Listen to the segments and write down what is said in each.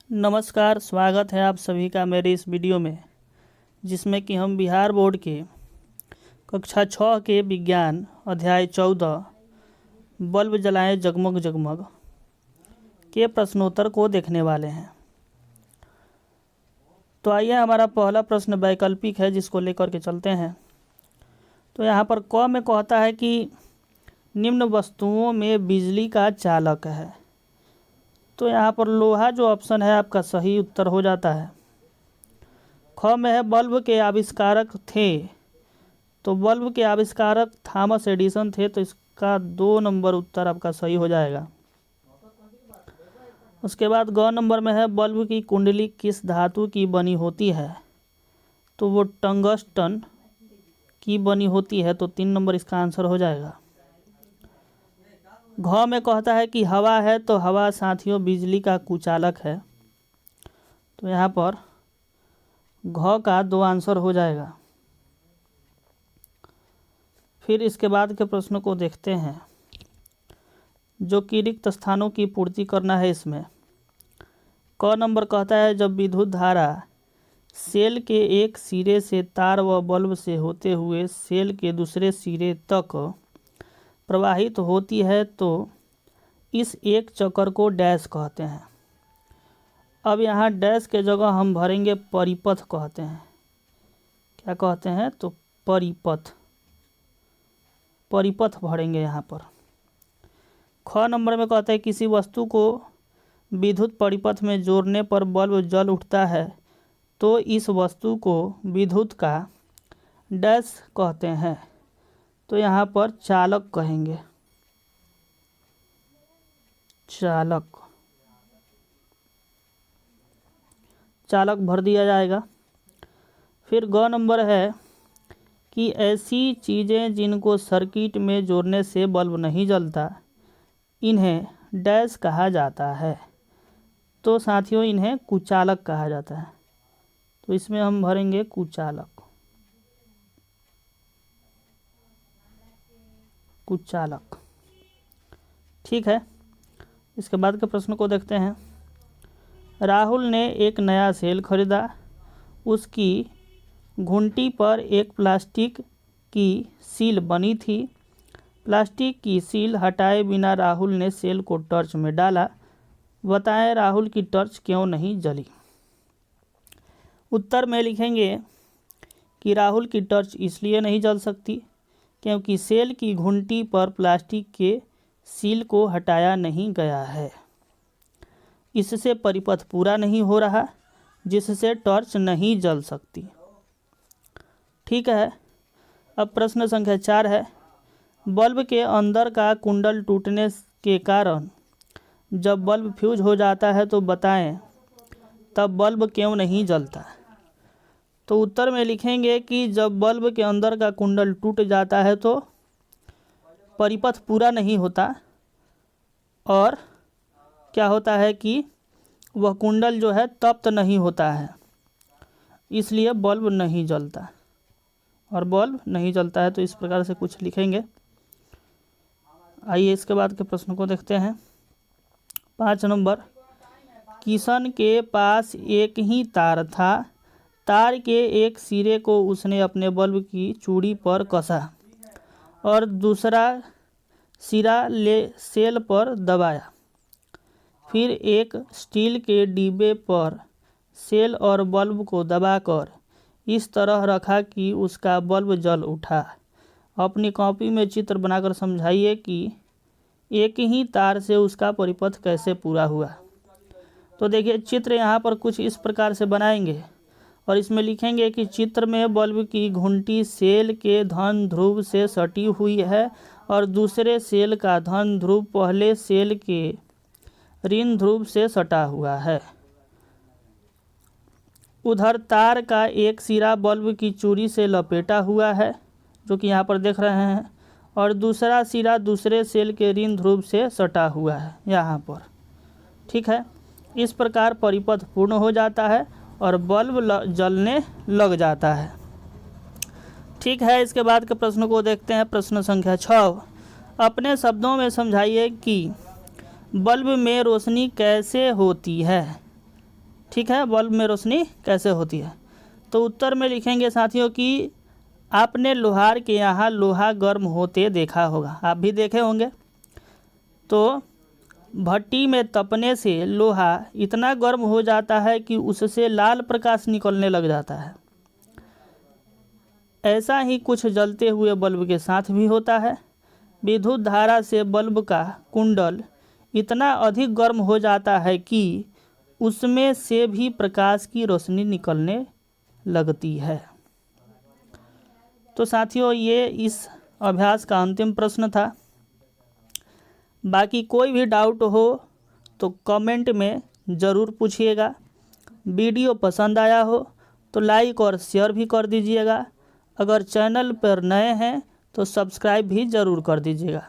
नमस्कार, स्वागत है आप सभी का मेरे इस वीडियो में, जिसमें कि हम बिहार बोर्ड के कक्षा 6 के विज्ञान अध्याय 14 बल्ब जलाएं जगमग जगमग के प्रश्नोत्तर को देखने वाले हैं। तो आइए, हमारा पहला प्रश्न वैकल्पिक है, जिसको लेकर के चलते हैं। तो यहाँ पर क में कहता है कि निम्न वस्तुओं में बिजली का चालक है। तो यहाँ पर लोहा जो ऑप्शन है आपका सही उत्तर हो जाता है। ख में है बल्ब के आविष्कारक थे। तो बल्ब के आविष्कारक थॉमस एडिसन थे, तो इसका 2 नंबर उत्तर आपका सही हो जाएगा। उसके बाद ग नंबर में है बल्ब की कुंडली किस धातु की बनी होती है। तो वो टंगस्टन की बनी होती है, तो 3 नंबर इसका आंसर हो जाएगा। घ में कहता है कि हवा है, तो हवा साथियों बिजली का कुचालक है। तो यहाँ पर घ का 2 आंसर हो जाएगा। फिर इसके बाद के प्रश्नों को देखते हैं, जो कि रिक्त स्थानों की पूर्ति करना है। इसमें क नंबर कहता है जब विद्युत धारा सेल के एक सिरे से तार व बल्ब से होते हुए सेल के दूसरे सिरे तक प्रवाहित होती है, तो इस एक चक्कर को डैश कहते हैं। अब यहाँ डैश के जगह हम भरेंगे परिपथ कहते हैं। क्या कहते हैं? तो परिपथ भरेंगे यहाँ पर। ख नंबर में कहता है किसी वस्तु को विद्युत परिपथ में जोड़ने पर बल्ब जल उठता है, तो इस वस्तु को विद्युत का डैश कहते हैं। तो यहाँ पर चालक कहेंगे। चालक भर दिया जाएगा। फिर ग नंबर है कि ऐसी चीज़ें जिनको सर्किट में जोड़ने से बल्ब नहीं जलता, इन्हें डैश कहा जाता है। तो साथियों इन्हें कुचालक कहा जाता है। तो इसमें हम भरेंगे कुचालक। ठीक है। इसके बाद के प्रश्न को देखते हैं। राहुल ने एक नया सेल खरीदा। उसकी घुंटी पर एक प्लास्टिक की सील बनी थी। प्लास्टिक की सील हटाए बिना राहुल ने सेल को टॉर्च में डाला। बताएं राहुल की टॉर्च क्यों नहीं जली। उत्तर में लिखेंगे कि राहुल की टॉर्च इसलिए नहीं जल सकती क्योंकि सेल की घुंटी पर प्लास्टिक के सील को हटाया नहीं गया है। इससे परिपथ पूरा नहीं हो रहा, जिससे टॉर्च नहीं जल सकती। ठीक है। अब प्रश्न संख्या 4 है, बल्ब के अंदर का कुंडल टूटने के कारण जब बल्ब फ्यूज हो जाता है, तो बताएं तब बल्ब क्यों नहीं जलता। तो उत्तर में लिखेंगे कि जब बल्ब के अंदर का कुंडल टूट जाता है तो परिपथ पूरा नहीं होता, और क्या होता है कि वह कुंडल जो है तप्त नहीं होता है, इसलिए बल्ब नहीं जलता। और बल्ब नहीं जलता है, तो इस प्रकार से कुछ लिखेंगे। आइए इसके बाद के प्रश्न को देखते हैं। 5 नंबर, किशन के पास एक ही तार था। तार के एक सिरे को उसने अपने बल्ब की चूड़ी पर कसा और दूसरा सिरा सेल पर दबाया। फिर एक स्टील के डिब्बे पर सेल और बल्ब को दबाकर इस तरह रखा कि उसका बल्ब जल उठा। अपनी कॉपी में चित्र बनाकर समझाइए कि एक ही तार से उसका परिपथ कैसे पूरा हुआ। तो देखिए, चित्र यहाँ पर कुछ इस प्रकार से बनाएंगे और इसमें लिखेंगे कि चित्र में बल्ब की घुंटी सेल के धन ध्रुव से सटी हुई है और दूसरे सेल का धन ध्रुव पहले सेल के ऋण ध्रुव से सटा हुआ है। उधर तार का एक सिरा बल्ब की चूड़ी से लपेटा हुआ है, जो कि यहाँ पर देख रहे हैं, और दूसरा सिरा दूसरे सेल के ऋण ध्रुव से सटा हुआ है यहाँ पर। ठीक है। इस प्रकार परिपथ पूर्ण हो जाता है और बल्ब जलने लग जाता है। ठीक है। इसके बाद के प्रश्न को देखते हैं। प्रश्न संख्या 6, अपने शब्दों में समझाइए कि बल्ब में रोशनी कैसे होती है। ठीक है, बल्ब में रोशनी कैसे होती है। तो उत्तर में लिखेंगे साथियों कि आपने लोहार के यहाँ लोहा गर्म होते देखा होगा, आप भी देखे होंगे। तो भट्टी में तपने से लोहा इतना गर्म हो जाता है कि उससे लाल प्रकाश निकलने लग जाता है। ऐसा ही कुछ जलते हुए बल्ब के साथ भी होता है। विद्युत धारा से बल्ब का कुंडल इतना अधिक गर्म हो जाता है कि उसमें से भी प्रकाश की रोशनी निकलने लगती है। तो साथियों, ये इस अभ्यास का अंतिम प्रश्न था। बाकी कोई भी डाउट हो तो कमेंट में ज़रूर पूछिएगा। वीडियो पसंद आया हो तो लाइक और शेयर भी कर दीजिएगा। अगर चैनल पर नए हैं तो सब्सक्राइब भी ज़रूर कर दीजिएगा।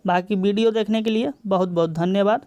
बाकी वीडियो देखने के लिए बहुत बहुत धन्यवाद।